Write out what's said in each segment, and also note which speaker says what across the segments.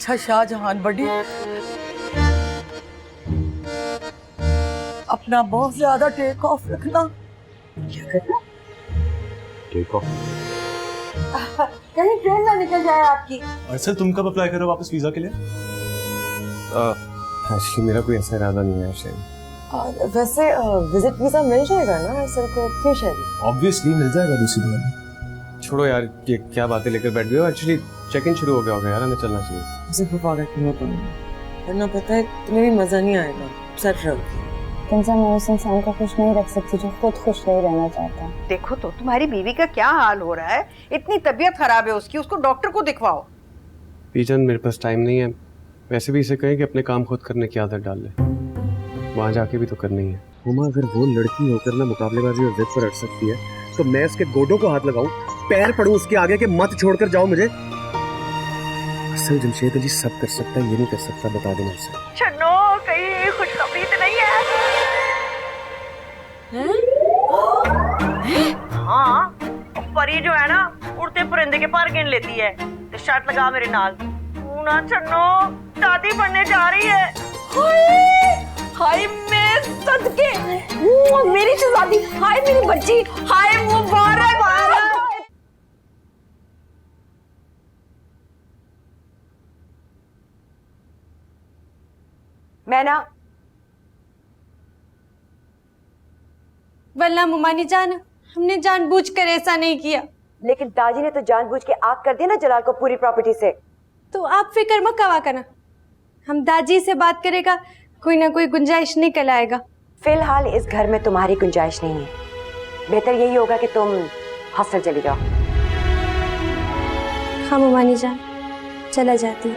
Speaker 1: अच्छा शाहजहान बड़ी, अपना बहुत ज्यादा टेक ऑफ रखना। क्या करना?
Speaker 2: Take off?
Speaker 1: कहीं ट्रेन ना निकल जाए आपकी।
Speaker 2: अरसल तुम कब अप्लाई करो वापस वीजा के लिए?
Speaker 3: एक्चुअली मेरा कोई ऐसा इरादा नहीं है शेन।
Speaker 4: वैसे विजिट वीजा मिल जाएगा ना अरसल को? क्यों शेन?
Speaker 2: ऑब्वियसली मिल जाएगा दूसरी बार।
Speaker 3: छोड़ो यार, ये क्या बातें लेकर बैठ गए हो। एक्चुअली चेक इन शुरू हो गया होगा यार, हमें चलना चाहिए।
Speaker 4: मुझे पागल क्यों होता है, वरना पता है तुम्हें भी मजा नहीं आएगा। सेट रहो।
Speaker 5: इंसान मैं उस इंसान को खुश नहीं रख सकती जो खुद खुश नहीं रहना चाहता।
Speaker 1: देखो तो तुम्हारी बीवी का क्या हाल हो रहा है, इतनी तबीयत खराब है उसकी, उसको डॉक्टर को दिखवाओ।
Speaker 3: पीजन मेरे पास टाइम नहीं है, वैसे भी इसे कहें कि अपने काम खुद करने की आदत डाल ले, वहाँ जाके भी तो करनी है। हुमा अगर वो लड़की होकर ना मुकाबलेबाजी और जिद पर अड़ सकती है तो मैं उसके गोडों को हाथ लगाऊं, पैर पड़ूं उसके आगे के मत छोड़कर जाओ मुझे। असल जमशेद अली सब कर सकता है, ये नहीं कर सकता, बता देना उसे।
Speaker 1: छन्नो कहीं खुशखबरी तो नहीं है? हाँ, परी जो है ना उड़ते परिंदे के पर गिन लेती है। तो शर्त लगा मेरे नाल, तू ना छन्नो दादी बनने जा रही है। हाय मैं सदके, मेरी शहजादी, हाय मेरी बच्ची, हाय मुबारक। मैं ना
Speaker 6: वल्ला मुमानी जान, हमने जानबूझकर ऐसा नहीं किया।
Speaker 4: लेकिन दादी ने तो जानबूझ के आग कर दिया ना जलाल को पूरी प्रॉपर्टी से।
Speaker 6: तो आप फिक्र मत कवा करना, हम दादी से बात करेगा, कोई ना कोई गुंजाइश निकल आएगा।
Speaker 4: फिलहाल इस घर में तुम्हारी गुंजाइश नहीं है, बेहतर यही होगा कि तुम हॉस्टल चली जाओ।
Speaker 6: हाँ मुमानी जान, चला जाती।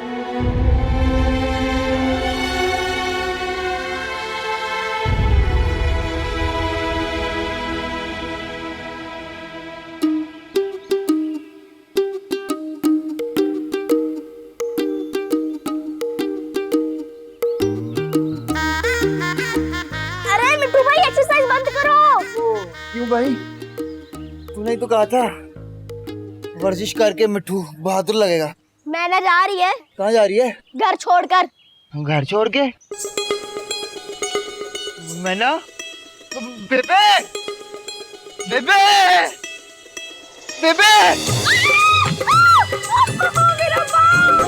Speaker 7: क्यों भाई, तूने तो कहा था वर्जिश करके मिठू बहादुर लगेगा।
Speaker 8: मैंने जा रही है।
Speaker 7: कहाँ जा रही है?
Speaker 8: घर छोड़कर।
Speaker 7: घर छोड़ के? मैं ना बेबे बेबे बेबे
Speaker 8: मेरा पाँव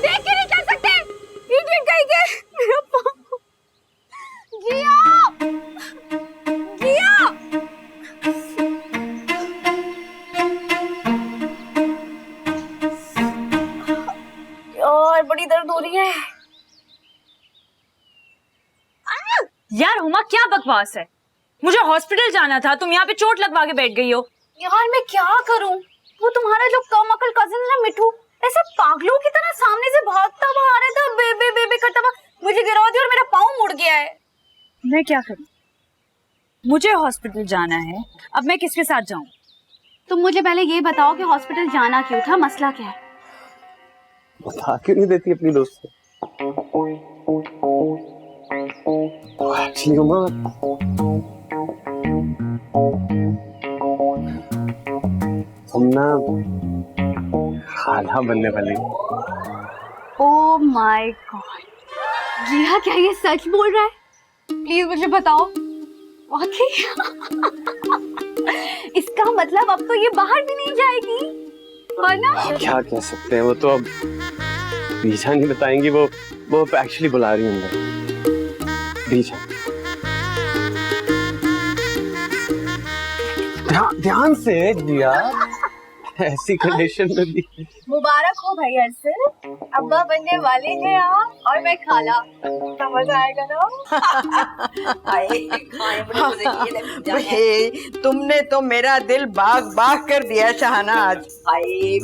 Speaker 8: देख के नहीं चल सकते, इडियट कहीं के। मेरा पाँव जिया जिया। यार बड़ी दर्द हो रही है।
Speaker 9: यार हुमा क्या बकवास है, मुझे हॉस्पिटल जाना था, तुम यहाँ पे चोट लगवा के बैठ गई हो।
Speaker 8: यार मैं क्या करूं, वो तुम्हारा जो कम अकल कजिन है ना मिठू, ऐसे पागलों की तरह सामने से भागता हुआ आ रहा था, बेबे बेबे करता हुआ मुझे गिरा दिया और मेरा पाँव मुड़ गया है।
Speaker 9: मैं क्या करूं, मुझे हॉस्पिटल जाना है, अब मैं किसके साथ जाऊं?
Speaker 8: तुम मुझे पहले ये बताओ कि हॉस्पिटल जाना क्यों था, मसला क्या है?
Speaker 3: बता क्यों नहीं देती अपनी दोस्त को? एक्चुअली हुमा, तुम ना खाला बनने वाली।
Speaker 8: ओह माय गॉड, जिया क्या ये सच बोल रहा है? प्लीज मुझे बताओ। वाकई? इसका मतलब अब तो ये बाहर भी नहीं जाएगी, है ना?
Speaker 3: क्या कह सकते हैं, वो तो अब बीजा नहीं बताएंगी, वो एक्चुअली बुला रही है अंदर। बीजा ध्यान से दिया, ऐसी कंडीशन में भी।
Speaker 8: मुबारक हो भाई अरसल, अब्बा बनने वाले हैं आप और मैं खाला, समझ आएगा ना?
Speaker 1: तुमने तो मेरा दिल बाग बाग कर दिया शहनाज।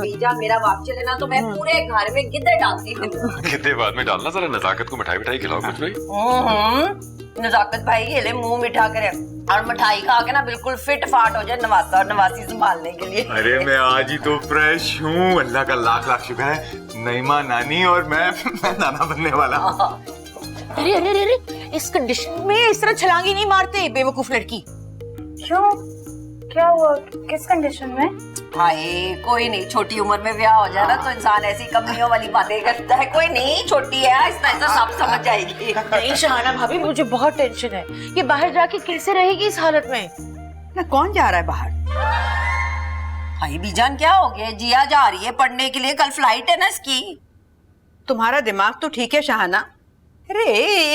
Speaker 4: बीजा मेरा बाप चले ना तो मैं पूरे घर में गिद्दे डालती हूँ।
Speaker 2: गिद्दे बाद में डालना, जरा नजाकत को मिठाई मिठाई खिलाओ कुछ भाई।
Speaker 4: नजाकत भाई के लिए मुंह मीठा करे और मिठाई खा के ना बिल्कुल फिट फाट हो जाए नवासा और नवासी संभालने के लिए।
Speaker 2: अरे मैं आज ही तो फ्रेश हूँ, अल्लाह का लाख लाख शुक्र है। नईमा नानी और मैं नाना बनने वाला।
Speaker 8: अरे अरे अरे, इस कंडीशन में इस तरह छलांगी नहीं मारते बेवकूफ लड़की।
Speaker 4: क्यों?
Speaker 8: क्या हुआ? किस कंडीशन में?
Speaker 4: हाय कोई नहीं, छोटी उम्र में ब्याह हो जाए ना तो इंसान ऐसी कमियों वाली बातें करता है। कोई नहीं, छोटी है, आहिस्ता आहिस्ता सब समझ जाएगी।
Speaker 1: नहीं शहाना भाभी, मुझे बहुत टेंशन है। ये बाहर जाके कैसे रहेगी इस हालत में?
Speaker 4: ना कौन जा रहा है बाहर? भाई बीजान क्या हो गया? जिया जा रही है पढ़ने के लिए, कल फ्लाइट है ना इसकी।
Speaker 10: तुम्हारा दिमाग तो ठीक है शहाना। अरे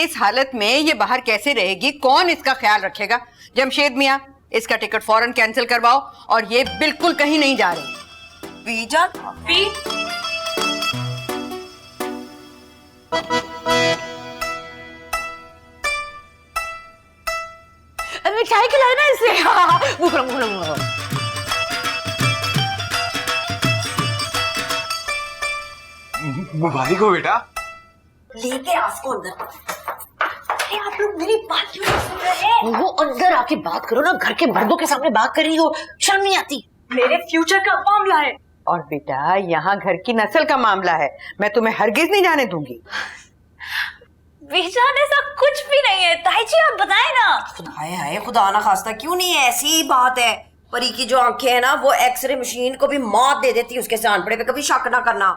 Speaker 10: इस हालत में ये बाहर कैसे रहेगी? कौन इसका ख्याल रखेगा? जमशेद मियाँ, इसका टिकट फौरन कैंसिल करवाओ और ये बिल्कुल कहीं नहीं जा रही।
Speaker 4: बीजान
Speaker 9: पी
Speaker 1: मिठाई खिलाए ना इसे। भूख रहा।
Speaker 2: मुबारक हो बेटा।
Speaker 4: लेके आ इसको अंदर।
Speaker 1: अरे आप लोग मेरी बात क्यों नहीं सुन रहे हैं? वो अंदर आके बात करो ना, घर के मर्दों के सामने बात कर रही हो, शर्म नहीं आती?
Speaker 9: मेरे फ्यूचर का मामला है।
Speaker 10: और बेटा यहाँ घर की नस्ल का मामला है, मैं तुम्हें हरगिज नहीं जाने दूंगी।
Speaker 9: बीजान ऐसा कुछ भी नहीं है। ताई जी आप बताएं ना।
Speaker 4: हाय हाय, खुदा ना खास्ता क्यों नहीं है, ऐसी ही बात है। परी की जो आंखें है ना, वो एक्सरे मशीन को भी मौत दे देती है उसके सांपड़े पे, कभी शक ना करना।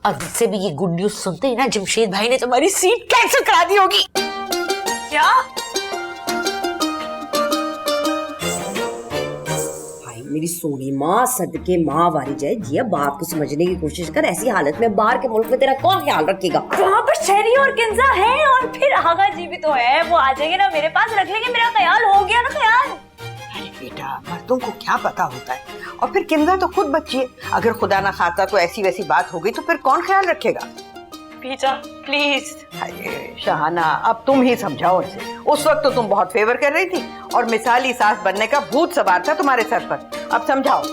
Speaker 1: अब इससे भी ये गुड न्यूज सुनते ही ना जमशेद भाई ने तुम्हारी सीट कैंसिल करा दी होगी।
Speaker 9: क्या?
Speaker 4: भाई मेरी सोनी माँ, सदके माँ वाली जाए जिया, बात को समझने की कोशिश कर। ऐसी हालत में बाहर के मुल्क में तेरा कौन ख्याल रखेगा?
Speaker 9: वहाँ पर शहरी और किंजा है और फिर आगा जी भी तो है, वो आ जाएंगे ना मेरे पास, रख लेंगे। मेरा ख्याल हो गया ना ख्याल।
Speaker 10: अरे बेटा मर्दों को क्या पता होता है, और फिर किंजा तो खुद बच्ची है। अगर खुदा ना खाता तो ऐसी वैसी बात हो गई तो फिर कौन ख्याल रखेगा?
Speaker 9: बीजा प्लीज।
Speaker 10: अरे शहाना अब तुम ही समझाओ इसे। उस वक्त तो तुम बहुत फेवर कर रही थी और मिसाली सास बनने का भूत सवार था तुम्हारे सर पर। अब समझाओ।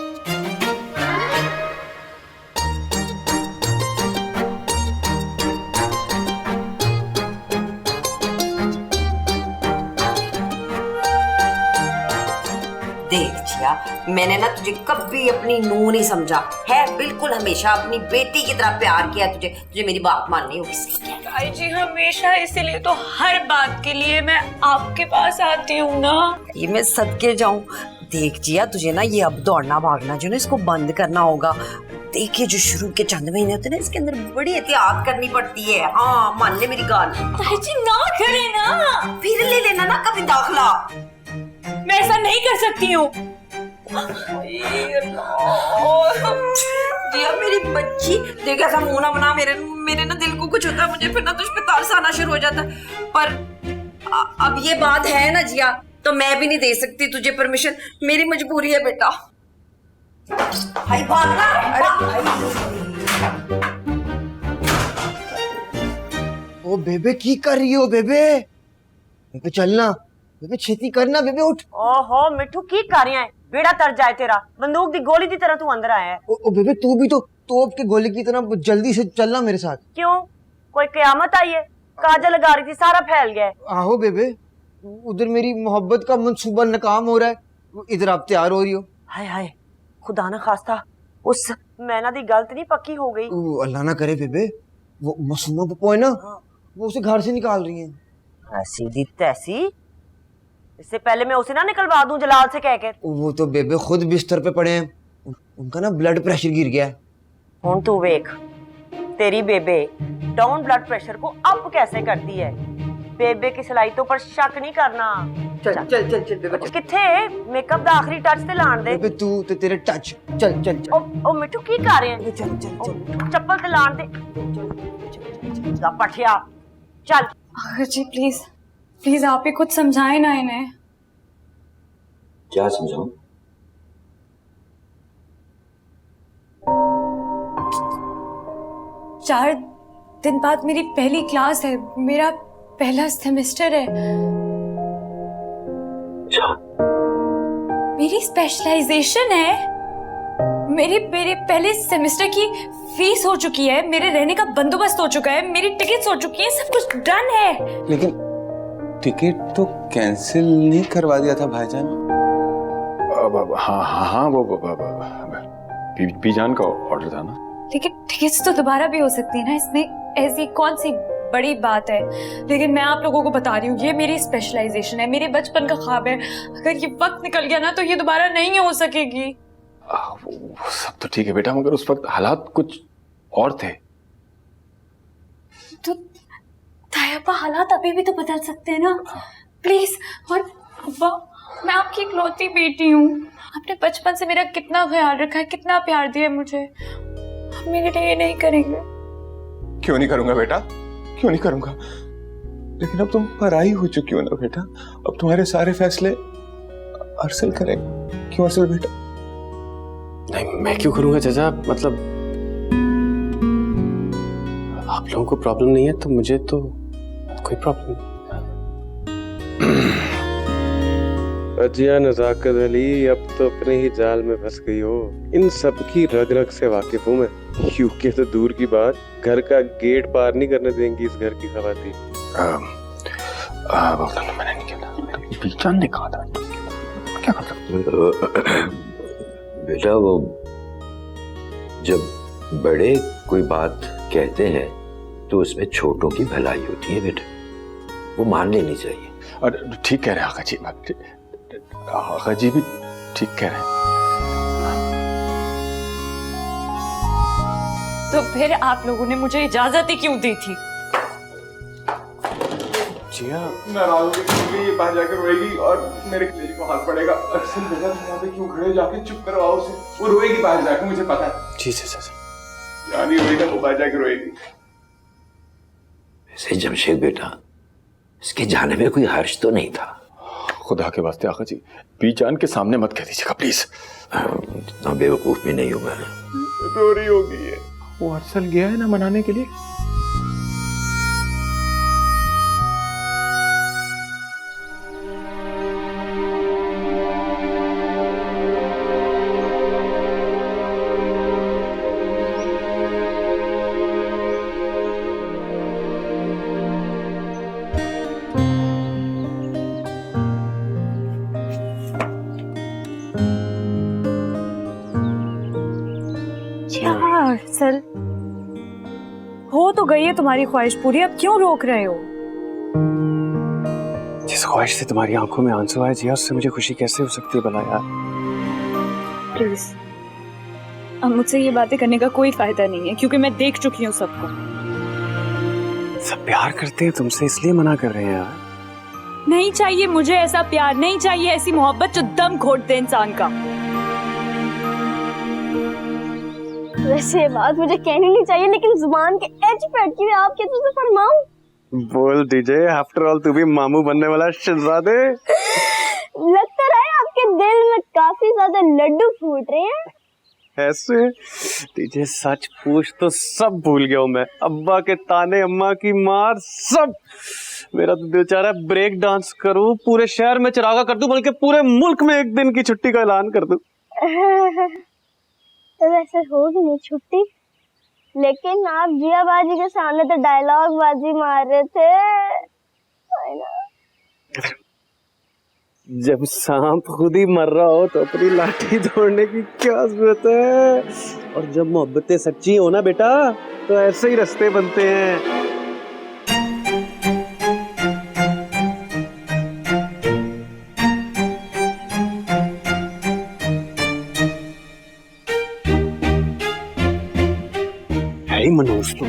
Speaker 4: देख जिया, मैंने ना तुझे कभी अपनी नूह नहीं समझा है, बिल्कुल हमेशा अपनी बेटी की तरह प्यार किया तुझे। तुझे मेरी बात माननी होगी। सही कह रही है।
Speaker 9: ताई जी हमेशा, इसीलिए तो हर बात के लिए मैं आपके पास आती हूँ ना।
Speaker 4: ये मैं सदके जाऊं। देख जिया, तुझे ना ये अब दौड़ना भागना जो ना इसको बंद करना होगा। देखिए जो शुरू के चंद महीने होते हैं ना, इसके अंदर बड़ी एहतियात करनी पड़ती है। हाँ मान ले मेरी गाल।
Speaker 9: ताई जी ना करे ना,
Speaker 4: फिर ले लेना ना कभी दाखला।
Speaker 9: मैं ऐसा नहीं कर सकती हूँ।
Speaker 4: जिया मेरी बच्ची, देख ऐसा मुंह ना बना। मेरे ना दिल को कुछ होता है, मुझे फिर ना तुझ पे तरस आना शुरू हो जाता है। पर अब ये बात है ना जिया, तो मैं भी नहीं दे सकती तुझे परमिशन। मेरी मजबूरी है बेटा। भाई भागना।
Speaker 7: ओ बेबे की कर रही हो बेबे? बेबे चलना, बेबे छेती करना, बेबे उठ।
Speaker 1: ओहो मिठू की कर रही है? बेड़ा तर जाए तेरा, बंदूक दी गोली की तरह तू अंदर आया है।
Speaker 7: ओ बेबे तू भी तो तोप के गोले की तरह जल्दी से चलना मेरे साथ।
Speaker 1: क्यों, कोई कयामत आई है? काजल लगा रही थी, सारा फैल गया है।
Speaker 7: आहो बेबे, उधर मेरी मोहब्बत का मंसूबा नाकाम हो रहा है, इधर आप तैयार हो रही हो।
Speaker 1: हाय हाय, खुदा ना खास्ता उस मैना दी गलत नहीं पक्की हो गई?
Speaker 7: अल्लाह ना करे बेबे, वो मासूमा पप्पो है ना, वो उसे घर से निकाल रही हैं।
Speaker 1: ऐसी दी तैसी, इससे पहले मैं उसे ना निकलवा दूं जलाल से कहकर।
Speaker 7: वो तो बेबे खुद बिस्तर पे पड़े हैं, उनका ना ब्लड प्रेशर गिर गया है।
Speaker 1: हुन तू वेख, तेरी बेबे डाउन ब्लड प्रेशर को अप कैसे करती है। बेबे की सलाहियतों पर शक नहीं करना।
Speaker 10: चल चल चल चल बेबे चल।
Speaker 1: किथे मेकअप दा आखिरी टच ते लाण दे।
Speaker 7: बेबे तू ते तेरे टच। चल चल चल।
Speaker 1: ओ मिठू की कर रहे हैं?
Speaker 7: चल चल चल।
Speaker 1: चप्पल ते लाण दे। जा पठिया चल।
Speaker 8: अगर जी प्लीज प्लीज आप ही कुछ समझाए ना इन्हें।
Speaker 11: क्या समझाऊं?
Speaker 8: चार दिन बाद मेरी पहली क्लास है, मेरा पहला सेमेस्टर है। मेरी स्पेशलाइजेशन है। मेरे पहले सेमेस्टर की फीस हो चुकी है, मेरे रहने का बंदोबस्त हो चुका है, मेरी टिकट्स हो चुकी है, सब कुछ डन है।
Speaker 11: लेकिन टिकट तो कैंसिल नहीं करवा दिया था भाईजान।
Speaker 3: हाँ वो बीजान का ऑर्डर था ना।
Speaker 8: लेकिन टिकट्स तो दोबारा भी हो सकती है ना, इसमें ऐसी कौन सी
Speaker 9: बड़ी बात है, लेकिन मैं आप लोगों को बता रही हूँ ये मेरी स्पेशलाइजेशन है, मेरे बचपन का ख्वाब है। अगर ये वक्त निकल गया ना तो ये दोबारा नहीं हो सकेगी।
Speaker 11: वो सब तो ठीक है बेटा, मगर उस वक्त हालात कुछ और थे।
Speaker 9: तो तायब्बा हालात अभी भी तो बदल सकते हैं ना, प्लीज। और अब्बा, मैं आपकी इकलौती बेटी हूँ, आपने बचपन से मेरा कितना ख्याल रखा है, कितना प्यार दिया है मुझे, आप मेरे लिए ये नहीं करेंगे?
Speaker 11: क्यों नहीं करूंगा बेटा, क्यों नहीं करूंगा, लेकिन अब तुम पराई हो चुकी हो ना बेटा, अब तुम्हारे सारे फैसले अरसल करेगा। क्यों अरसल बेटा?
Speaker 3: नहीं, मैं क्यों करूंगा चाचा, मतलब आप लोगों को प्रॉब्लम नहीं है तो मुझे तो कोई प्रॉब्लम नहीं। अजिया नजाकत अली, अब तो अपने ही जाल में फंस गई हो। इन सब की रग रग से वाकिफ हूँ मैं। यूके तो दूर की बात, घर का गेट पार नहीं करने देंगी इस घर की खवातीन।
Speaker 11: मैंने नहीं किया, बीचान ने कहा था, क्या कर सकते?
Speaker 12: बेटा वो जब बड़े कोई बात कहते हैं तो उसमें छोटों की भलाई होती है बेटा, वो मान लेनी चाहिए।
Speaker 11: और ठीक कह रहे हैं आका जी, आका जी भी ठीक कह रहे हैं।
Speaker 9: तो फिर आप लोगों ने मुझे इजाजत ही क्यों दी थी?
Speaker 3: जिया
Speaker 11: नाराज होगी, ये बाहर जाकर रोएगी और मेरे कलेजे को हाथ पड़ेगा। अरसल बेटा तुम यहाँ पे क्यों खड़े हो, जाके चुप करवाओ उसे, वो रोएगी बाहर जाकर, मुझे पता है।
Speaker 3: जी चाचा,
Speaker 11: जानी रोएगा, वो बाहर जाकर रोएगी।
Speaker 12: ऐसे जमशेद बेटा, इसके जाने में कोई हर्ष तो नहीं था।
Speaker 11: खुदा के वास्ते आका जी, बीजान के सामने मत कह दीजिएगा प्लीज।
Speaker 12: इतना बेवकूफ भी नहीं हूं मैं।
Speaker 11: रो रही होगी ये, वो अरसल गया है ना मनाने के लिए।
Speaker 9: अरसल, हो तो गई है तुम्हारी ख्वाहिश पूरी, अब क्यों रोक रहे हो?
Speaker 3: जिस ख्वाहिश से तुम्हारी आंखों में आंसू आए जिया, उससे मुझे खुशी कैसे हो सकती है भला यार?
Speaker 9: प्लीज, अब मुझसे ये बातें करने का कोई फायदा नहीं है, क्योंकि मैं देख चुकी हूँ सबको।
Speaker 3: सब प्यार करते हैं तुमसे, इसलिए मना कर रहे हैं यार।
Speaker 9: नहीं चाहिए मुझे ऐसा प्यार, नहीं चाहिए ऐसी मोहब्बत जो दम घोट दे इंसान का।
Speaker 8: वैसे ये बात मुझे कहनी नहीं चाहिए, लेकिन जुबान के एज पे अटकी हुई आप क्या तुझे फरमाऊं?
Speaker 3: बोल दीजिए, आफ्टर ऑल तू भी मामू बनने वाला शहजादे।
Speaker 8: लगता रहा है आपके दिल में काफी ज्यादा लड्डू फूट रहे हैं।
Speaker 3: ऐसे तुझे सच पूछ तो सब भूल गया हूँ मैं, अब्बा के ताने, अम्मा की मार, सब। मेरा तो दिल चाह रहा है ब्रेक डांस करूं, पूरे शहर में चिरागा कर दूं, बल्कि पूरे मुल्क में एक दिन की छुट्टी का ऐलान कर दूं।
Speaker 8: तो वैसे होगी नहीं छुट्टी, लेकिन आप जिया बाजी के सामने तो डायलॉग बाजी मार रहे थे।
Speaker 3: जब सांप खुद ही मर रहा हो तो अपनी लाठी तोड़ने की क्या जरूरत है? और जब मोहब्बतें सच्ची हो ना बेटा, तो ऐसे ही रास्ते बनते हैं। मनोज तो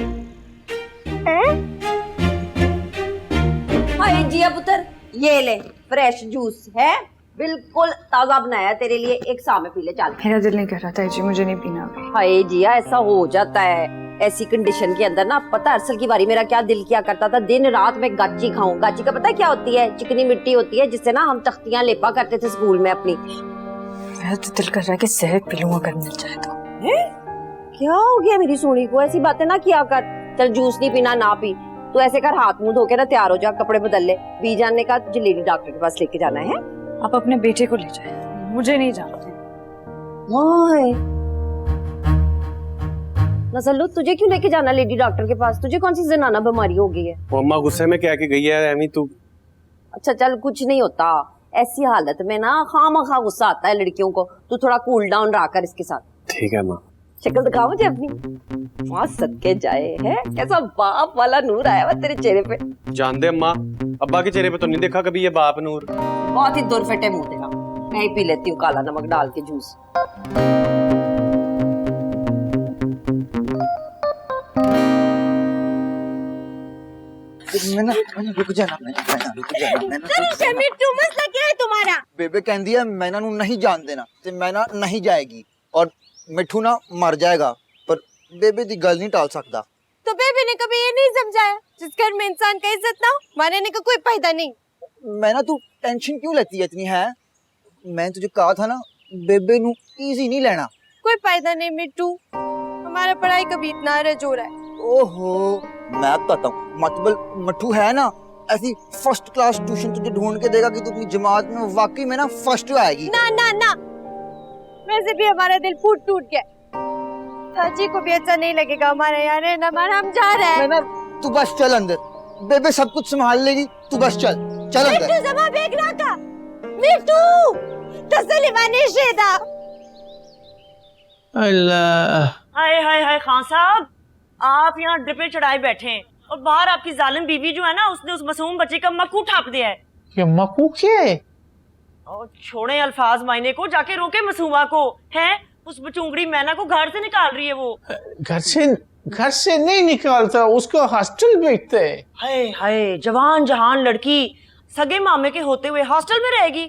Speaker 4: हाय जिया पुत्र, ये ले फ्रेश जूस है, बिल्कुल ताजा बनाया तेरे लिए, एक साथ में पी ले। चल।
Speaker 9: मेरा दिल नहीं कर रहा था जी, मुझे नहीं पीना अभी।
Speaker 4: हाय जिया, ऐसा हो जाता है ऐसी कंडीशन के अंदर ना। पता अरसल की बारी मेरा क्या दिल किया करता था, दिन रात में गाची खाऊं। गाची का पता क्या होती है? चिकनी मिट्टी होती है, जिससे ना हम तख्तियां लेपा करते थे स्कूल में अपनी।
Speaker 9: मेरा तो दिल कर रहा है कि जहर पी लूं अगर मिल जाए तो।
Speaker 4: क्या हो गया मेरी सोनी को? ऐसी बातें ना किया कर। चल जूस नहीं पीना ना पी, तो ऐसे कर हाथ मुंह धो के ना तैयार हो जा, कपड़े बदल ले। बी जानने का तुझे लेडी डॉक्टर के पास लेके जाना है।
Speaker 9: आप अपने बेटे को ले जाए, मुझे नहीं जानते।
Speaker 4: नजल्लू, तुझे क्यों लेके जाना लेडी डॉक्टर के पास? तुझे कौन सी जनाना बीमारी हो गई है?
Speaker 3: अम्मा गुस्से में क्या के गई है एमी तू?
Speaker 4: अच्छा चल, कुछ नहीं होता। ऐसी हालत में ना खामखा गुस्सा आता है लड़कियों को। तू थोड़ा कूल डाउन रहा कर इसके साथ।
Speaker 3: ठीक है माँ।
Speaker 4: शक्ल दिखा मुझे अपनी। वहाँ सदके जाए है, कैसा बाप वाला नूर आया हुआ तेरे चेहरे पे।
Speaker 3: जान दे अम्मा, अब्बा के चेहरे पे तो नहीं देखा कभी ये बाप नूर।
Speaker 4: बहुत ही दुरफटे मुंह तेरा। मैं ही पी लेती हूँ काला नमक डाल के जूस।
Speaker 7: मैंने रुक जाना, मैंने रुक जाना।
Speaker 6: मिट्टू मसला क्या है तुम्हारा?
Speaker 7: बेबे कहती है मैना नू नहीं जान देना ते मैना नहीं जाएगी और मिठू ना मर जाएगा, पर बेबे दी गल नहीं टाल सकता।
Speaker 6: तो बेबी ने कभी ये नहीं समझाया जिस घर में इंसान का इज्जत ना हो मानने का कोई फायदा नहीं।
Speaker 7: मैना तू टेंशन क्यों लेती है इतनी है? मैं तुझे कहा था ना बेबे नू इजी नहीं लेना।
Speaker 6: कोई फायदा नहीं मिट्टू, हमारा पढ़ाई का भी इतना अरज हो रहा है।
Speaker 7: ओहो मैं बताता हूँ, मतलब मट्टू है ना ऐसी फर्स्ट क्लास ट्यूशन तुझे ढूंढ के देगा कि तू अपनी जमात में वाकई में ना फर्स्ट आएगी।
Speaker 6: ना ना ना, वैसे भी हमारा दिल फूट टूट गया। ताजी को भी अच्छा नहीं लगेगा हमारे यहाँ रहना, हम जा रहे हैं।
Speaker 7: ना तू बस चल अंदर, बेबे सब कुछ संभाल लेगी, तू बस चल अंदर।
Speaker 6: मिट्टू जमा बेग रखा, मिट्टू तसली माने शेदा।
Speaker 1: अल्लाह, हाय हाय हाय खान साहब, आप यहाँ ड्रिपे चढ़ाए बैठे हैं और बाहर आपकी जालिम बीवी जो है ना उसने उस मासूम बच्चे का मक्कू ठाप दिया है।
Speaker 13: ये मक्कू क्या है?
Speaker 1: और छोड़े अल्फाज मायने को, जाके रोके मासूमा को। हैं उस बचूंगड़ी मैना को घर से निकाल रही है वो।
Speaker 13: घर से नहीं निकालता, उसको हॉस्टल भेजते हैं।
Speaker 1: हाय हाय, जवान जहान लड़की सगे मामे के होते हुए हॉस्टल में रहेगी?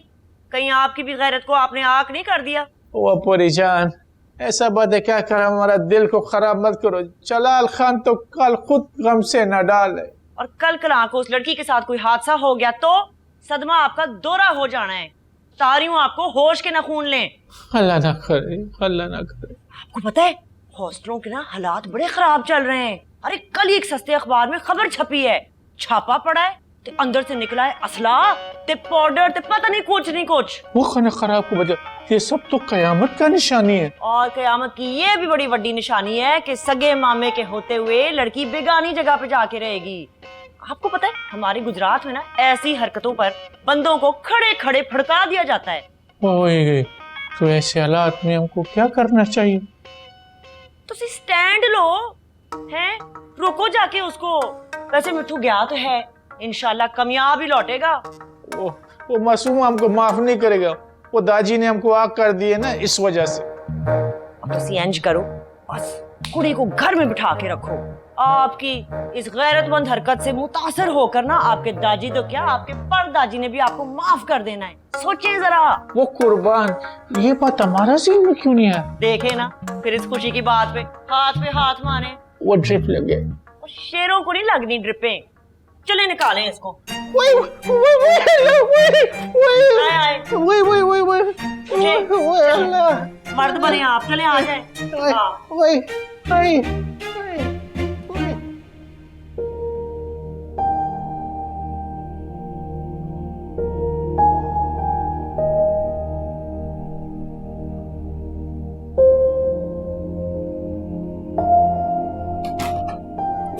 Speaker 1: कहीं आपकी भी गैरत को आपने आग नहीं कर दिया?
Speaker 13: वो परेशान, ऐसा बात है क्या कर, हमारा दिल को खराब मत करो। जलाल खान तो कल खुद गम से न डाले।
Speaker 1: और कल कल को उस लड़की के साथ कोई हादसा हो गया तो सदमा आपका दोहरा हो जाना है। तारियों आपको होश के न खून लें।
Speaker 13: अल्लाह ना करे, अल्लाह ना करे।
Speaker 1: आपको पता है हॉस्टलों के ना हालात बड़े खराब चल रहे हैं। अरे कल एक सस्ते अखबार में खबर छपी है, छापा पड़ा है ते अंदर से निकला है असला ते पाउडर ते पता नहीं कुछ।
Speaker 13: वो खाना खराब को वजह, ये सब तो कयामत का निशानी है।
Speaker 1: और कयामत की ये भी बड़ी बड़ी निशानी है कि सगे मामे के होते हुए लड़की बेगानी जगह पे जाके रहेगी। आपको पता है हमारे गुजरात में ना ऐसी हरकतों पर बंदों को खड़े खड़े फड़का दिया जाता है।
Speaker 13: ओए, तो ऐसे हालात में हमको क्या करना चाहिए?
Speaker 1: तो स्टैंड लो, हैं रोको जाके उसको। वैसे मिठू गया तो है, इंशाल्लाह कामयाब ही लौटेगा।
Speaker 13: वो मासूम हमको माफ नहीं करेगा, वो दाजी ने हमको आग कर दी है ना, इस वजह से।
Speaker 1: अब तो इंज करो, बस कुड़ी को घर में बिठा के रखो। आपकी इस गैरतमंद हरकत से मुतासर होकर ना आपके दाजी तो क्या आपके परदाजी ने भी आपको माफ कर देना है। सोचिए जरा।
Speaker 13: वो कुर्बान, ये बात हमारा ज़हन में क्यों नहीं है?
Speaker 1: देखे ना फिर इस खुशी की बात पे हाथ माने।
Speaker 13: वो ड्रिप लगे,
Speaker 1: शेरों को नहीं लगनी ड्रिपें। चले निकालें इसको। मर्द बने आप, चले आ जाए।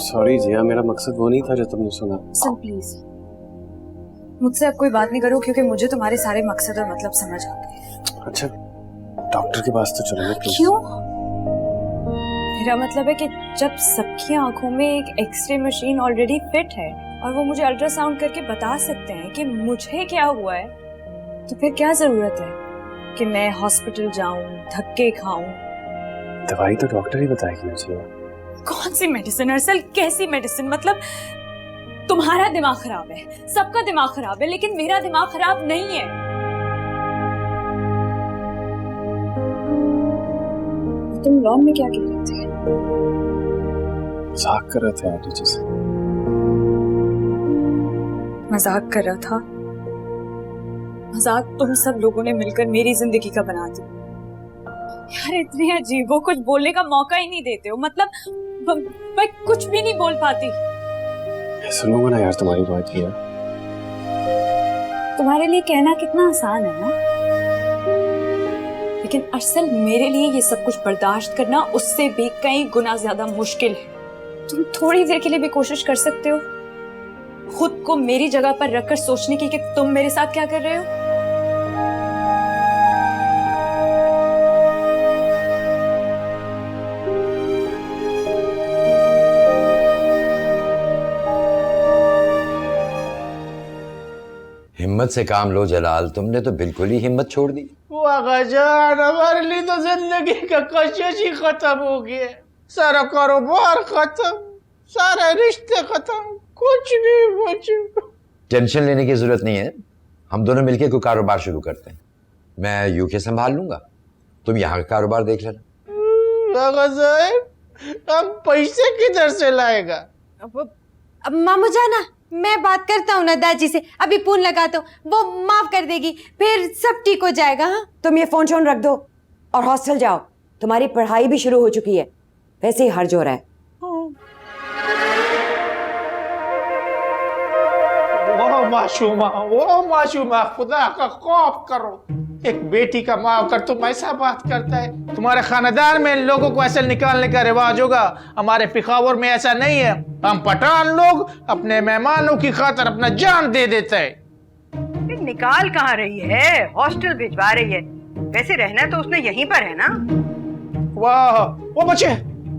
Speaker 3: सॉरी जिया, मेरा मकसद वो नहीं था जो तुमने सुना।
Speaker 8: सर प्लीज मुझसे अब कोई बात नहीं करो, क्योंकि मुझे तुम्हारे सारे मकसद और मतलब समझ आ गए।
Speaker 3: अच्छा डॉक्टर के पास तो चलो प्लीज।
Speaker 8: क्यों? मेरा मतलब है कि जब सबकी आंखों में एक एक्सरे मशीन ऑलरेडी फिट है और वो मुझे अल्ट्रासाउंड करके बता सकते हैं कि मुझे क्या हुआ है, तो फिर क्या जरूरत है कि मैं हॉस्पिटल जाऊं, धक्के खाऊं?
Speaker 3: दवाई तो डॉक्टर ही बताएगी मुझे।
Speaker 8: कौन सी मेडिसिन अरसल, कैसी मेडिसिन? मतलब तुम्हारा दिमाग खराब है, सबका दिमाग खराब है, लेकिन मेरा दिमाग खराब नहीं है। तुम लॉन में क्या कह रहे थे?
Speaker 3: मजाक कर रहे थे आंटी से।
Speaker 8: मजाक कर रहा था? मजाक तुम सब लोगों ने मिलकर मेरी जिंदगी का बना दिया। यार इतने अजीब हो, कुछ बोलने का मौका ही नहीं देते हो। मतलब मैं कुछ भी नहीं बोल पाती।
Speaker 3: सुनूंगा ना यार तुम्हारी बात किया।
Speaker 8: तुम्हारे लिए कहना कितना आसान है ना, लेकिन असल मेरे लिए ये सब कुछ बर्दाश्त करना उससे भी कई गुना ज्यादा मुश्किल है। तुम थोड़ी देर के लिए भी कोशिश कर सकते हो खुद को मेरी जगह पर रखकर सोचने की कि तुम मेरे साथ क्या कर रहे हो।
Speaker 12: हिम्मत से काम लो जलाल, तुमने तो बिल्कुल ही हिम्मत छोड़ दी।
Speaker 13: वाह जान, हमारे लिए तो जिंदगी का कशिश ही खत्म हो गया। सारा कारोबार खत्म, सारे रिश्ते खत्म, कुछ नहीं बचा।
Speaker 12: टेंशन लेने की जरूरत नहीं है, हम दोनों मिलकर कोई कारोबार शुरू करते हैं। मैं यूके संभाल लूंगा, तुम यहाँ का कारोबार देख लेना।
Speaker 13: हम पैसे किधर से लाएगा?
Speaker 6: अब मामू जाना, मैं बात करता हूँ ना दादी से, अभी फोन लगाता हूँ, वो माफ कर देगी, फिर सब ठीक हो जाएगा। हाँ,
Speaker 4: तुम ये फोन शोन रख दो और हॉस्टल जाओ, तुम्हारी पढ़ाई भी शुरू हो चुकी है, वैसे ही हर्ज हो रहा है।
Speaker 13: वो माशूमा, खुदा का खौफ करो। एक बेटी का माँ कर तुम ऐसा बात करता है? तुम्हारे खानदान में लोगों को ऐसे निकालने का रिवाज होगा, हमारे पिखावर में ऐसा नहीं है। हम पठान लोग अपने मेहमानों की खातिर अपना जान दे देते हैं।
Speaker 10: निकाल कहाँ रही है, हॉस्टल भिजवा रही है। वैसे रहना तो उसने यहीं पर है ना।
Speaker 13: वाह, वो बच्चे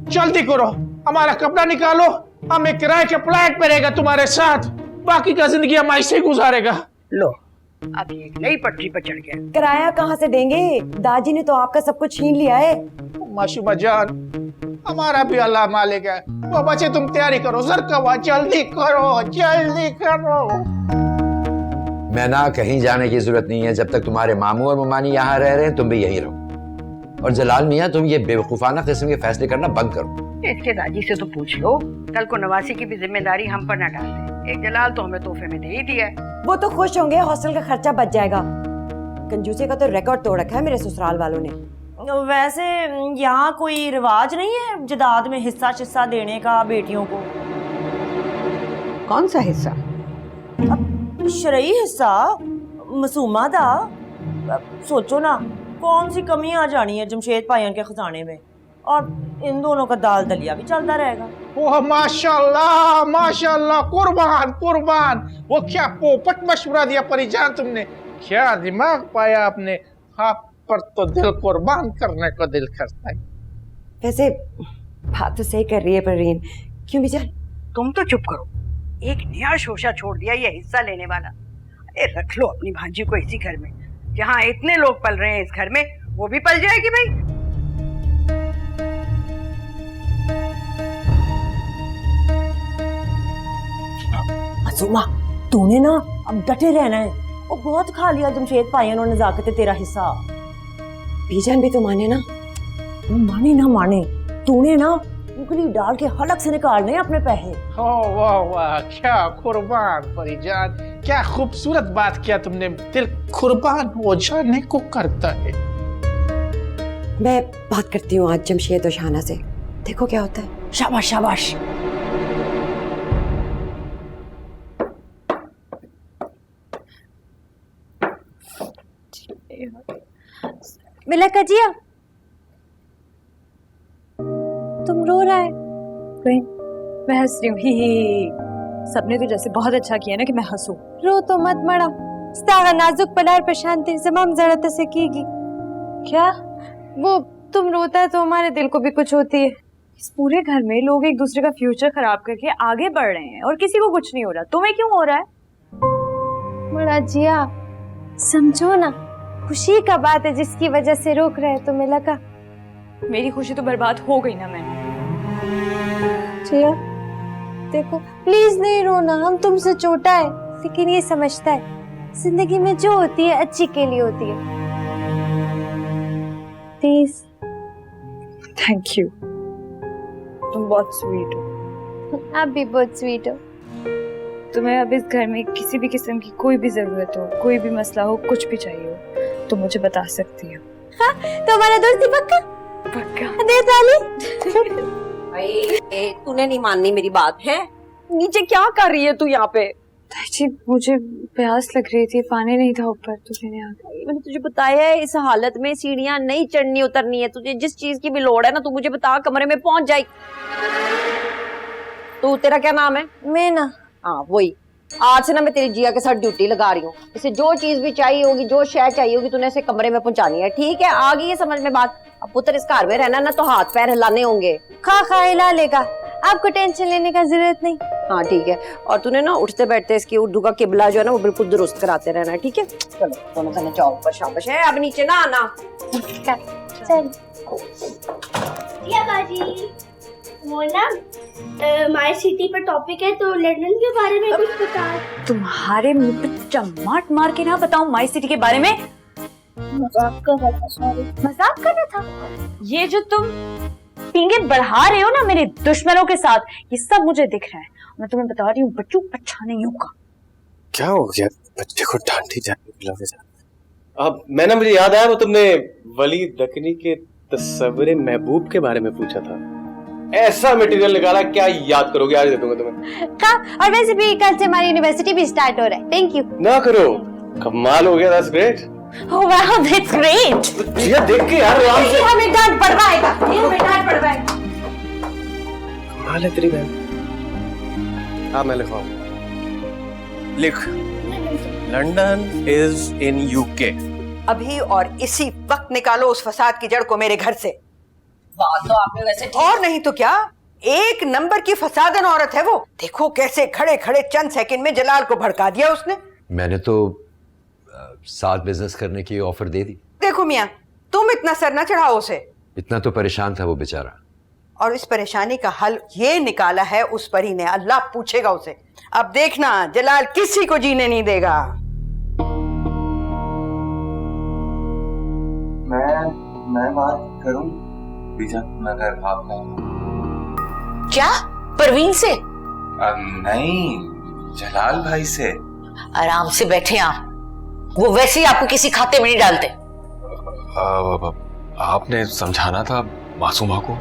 Speaker 13: जल्दी करो, हमारा कपड़ा निकालो, हम एक किराए के फ्लैट पे रहेगा तुम्हारे साथ, बाकी का जिंदगी हम ऐसे ही गुजारेगा।
Speaker 10: लो, अब ये एक नई पटरी पर चढ़ गया।
Speaker 4: किराया कहाँ से देंगे? दादी ने तो आपका सब कुछ छीन लिया है।
Speaker 13: माशूमा जान, हमारा भी अल्लाह मालिक है। वो बच्चे तुम तैयारी करो, सरकवा जल्दी करो, जल्दी करो।
Speaker 12: मैं ना, कहीं जाने की जरूरत नहीं है। जब तक तुम्हारे मामू और ममानी यहाँ रह रहे हैं, तुम भी यहीं रहो। और जलाल मियाँ, तुम ये बेवकूफाना किस्म के फैसले करना बंद करो।
Speaker 10: इसके दादी से तो पूछ लो, कल को नवासी की भी जिम्मेदारी हम पर न डाल दे। एक जलाल तो हमें तोहफे में दे ही दिया है।
Speaker 4: वो तो खुश होंगे, हॉस्टल का खर्चा बच जाएगा। कंजूसी का तो रिकॉर्ड तोड़ रखा है मेरे ससुराल वालों ने।
Speaker 1: वैसे यहाँ कोई रिवाज नहीं है जदाद में हिस्सा शिस्सा देने का बेटियों को?
Speaker 10: कौन सा हिस्सा?
Speaker 1: अब शरई हिस्सा मसूमा दा। सोचो ना, कौन सी कमी आ जानी है जमशेद भाईयान के खजाने में, और इन दोनों का दाल दलिया भी चलता रहेगा।
Speaker 13: ओह माशाल्लाह माशाल्लाह, कुर्बान कुर्बान। वो क्या पोपट मशवरा दिया परिजान तुमने, क्या दिमाग पाया आपने। आप पर तो दिल कुर्बान करने को दिल करता है।
Speaker 4: वैसे बात तो सही कर रही है परवीन, क्यों बिचार?
Speaker 10: तुम तो चुप करो, एक नया शोशा छोड़ दिया ये हिस्सा लेने वाला। अरे रख लो अपनी भांजी को इसी घर में, जहाँ इतने लोग पल रहे हैं इस घर में, वो भी पल जाएगी भाई।
Speaker 1: मासूमा, तूने ना अब डटे रहना है, वो बहुत खा लिया जमशेद भाईयान और नजाकत तेरा हिस्सा।
Speaker 4: बीजान भी तो माने ना।
Speaker 1: माने ना माने, तूने ना उंगली डाल के हलक से निकालने अपने पैसे।
Speaker 13: वाह वाह, क्या कुर्बान परिजान, क्या खूबसूरत बात किया तुमने। दिल कुर्बान हो जाने को करता है।
Speaker 4: मैं बात करती हूँ आज जमशेद और शाहना से, देखो क्या होता है।
Speaker 1: शाबाश शाबाश।
Speaker 6: मिला कजिया, तुम रो रहा है?
Speaker 8: मैं हंस रही हूँ, ही। सबने तो जैसे बहुत अच्छा किया ना कि मैं हंसूं।
Speaker 6: रो तो मत मड़ा, स्तागा नाजुक पलार प्रशांति जमाम जरूरत से कीगी।
Speaker 8: क्या?
Speaker 6: वो तुम रोता है तो हमारे दिल को भी कुछ होती है।
Speaker 8: इस पूरे घर में लोग एक दूसरे का फ्यूचर खराब करके आगे बढ़ रहे हैं और किसी को कुछ नहीं हो रहा, तुम्हें क्यों हो रहा है?
Speaker 6: बड़ा जिया, समझो ना, खुशी का बात है जिसकी वजह से रोक रहे हैं। तुम्हें लगा
Speaker 8: मेरी खुशी तो बर्बाद हो गई ना। मैं
Speaker 6: जिया देखो, प्लीज नहीं रोना, हम तुमसे छोटा है, लेकिन ये समझता है जिंदगी में जो होती है अच्छी के लिए होती है। प्लीज।
Speaker 8: थैंक यू, तुम बहुत स्वीट हो।
Speaker 6: आप भी बहुत स्वीट हो।
Speaker 8: तुम्हें अब इस घर में किसी भी किस्म की कोई भी जरूरत हो, कोई भी मसला हो, कुछ भी चाहिए हो, तो मुझे बता सकती हो।
Speaker 6: हाँ, तो हमारा दोस्ती पक्का?
Speaker 8: पक्का।
Speaker 6: दे ताली।
Speaker 4: तूने नहीं माननी मेरी बात है?
Speaker 8: नीचे क्या कर रही है तू यहाँ पे? जी मुझे प्यास लग रही थी, पानी नहीं था ऊपर, तो मैंने आ गई।
Speaker 1: मैंने तुझे बताया है इस हालत में सीढ़ियां नहीं चढ़नी उतरनी है। तुझे जिस चीज की भी लोड़ है ना, तू मुझे बता, कमरे में पहुंच जाए।
Speaker 4: तू, तेरा क्या नाम है?
Speaker 6: मैं ना,
Speaker 4: हाँ वही। आज से ना मैं तेरी जिया के साथ ड्यूटी लगा रही हूँ। इसे जो चीज भी चाहिए होगी, जो शय चाहिए होगी, तूने इसे कमरे में पहुंचानी है, ठीक है? आ गई है समझ में बात? अब पुत्र इस घर में रहना ना, तो हाथ पैर हिलाने होंगे।
Speaker 6: खा खा हिला लेगा, आपको टेंशन लेने का जरूरत नहीं।
Speaker 4: हाँ ठीक है, और तूने ना उठते बैठते इसकी उर्दू का किबला जो है ना वो बिल्कुल दुरुस्त कराते रहना है, ठीक है? चलो दोनों जने जाओ ऊपर, शाबाश है, अब नीचे ना आना।
Speaker 6: चल
Speaker 14: बाजी, वो ना माय सिटी पर टॉपिक है तो लंदन के बारे में कुछ बता।
Speaker 8: तुम्हारे मुंह पे चमाट मार के ना बताऊं माई सिटी के बारे में?
Speaker 14: मजाक कर रहा था, सॉरी।
Speaker 8: मजाक कर रहा था? ये जो तुम पींगे बढ़ा रहे हो ना मेरे दुश्मनों के साथ, ये सब मुझे दिख रहा है। मैं तुम्हें बता रही हूँ बच्चों, अच्छा नहीं होगा।
Speaker 3: क्या हो गया? बच्चे को डांटी जाने अब मैं ना, मुझे याद आया वो तुमने वली दकनी के तस्वीर महबूब के बारे में पूछा था। ऐसा मटेरियल निकाला, क्या याद करोगे? आज दे दूंगा तुम्हें।
Speaker 6: और वैसे भी कल से हमारी यूनिवर्सिटी भी स्टार्ट हो रहा है। Thank you.
Speaker 3: ना करो, कमाल हो गया। That's great.
Speaker 6: Oh wow, that's great.
Speaker 3: ये देख के यार आराम से।
Speaker 4: हमें डांट पड़ रहा है, हमें डांट पड़ रहा है।
Speaker 3: कमाल है तेरी बहन। हाँ मैं लिखवाऊं। लिख, लंदन इज इन यूके।
Speaker 10: अभी और इसी वक्त निकालो उस फसाद की जड़ को मेरे घर से।
Speaker 4: बात तो आपने वैसे
Speaker 10: और नहीं तो क्या, एक नंबर की फसादन औरत है वो। देखो कैसे खड़े खड़े चंद सेकंड में जलाल को भड़का दिया उसने।
Speaker 12: मैंने तो साथ बिजनेस करने की ऑफर दे दी।
Speaker 10: देखो मियां, तुम इतना सर न चढ़ाओ उसे।
Speaker 12: इतना तो परेशान था वो बेचारा।
Speaker 10: और इस परेशानी का हल ये निकाला है उस परी ने, अल्लाह पूछेगा उसे। अब देखना जलाल किसी को जीने नहीं देगा।
Speaker 2: मैं बात करूं नगर आपका?
Speaker 15: क्या? परवीन से?
Speaker 2: नहीं, जलाल भाई से।
Speaker 15: आराम से बैठे आप, वो वैसे ही आपको किसी खाते में नहीं डालते।
Speaker 3: आपने समझाना था मासूमा को।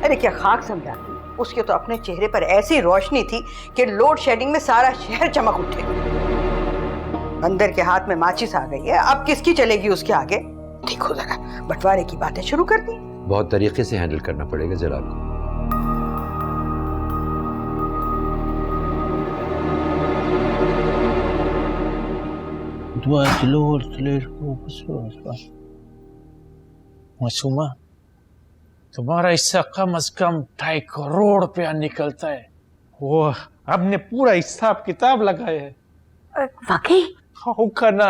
Speaker 10: अरे क्या खाक समझाती, उसके तो अपने चेहरे पर ऐसी रोशनी थी कि लोड शेडिंग में सारा शहर चमक उठे। अंदर के हाथ में माचिस आ गई है, अब किसकी चलेगी उसके आगे? देखो जरा, बंटवारे की बातें शुरू कर दी।
Speaker 12: बहुत तरीके से हैंडल करना पड़ेगा जलाल को।
Speaker 13: मासूमा, तुम्हारा हिस्सा कम से कम 2.5 करोड़ रुपया निकलता है। वो हमने पूरा हिसाब किताब लगाया है।
Speaker 8: वाकई?
Speaker 13: हाँ करना,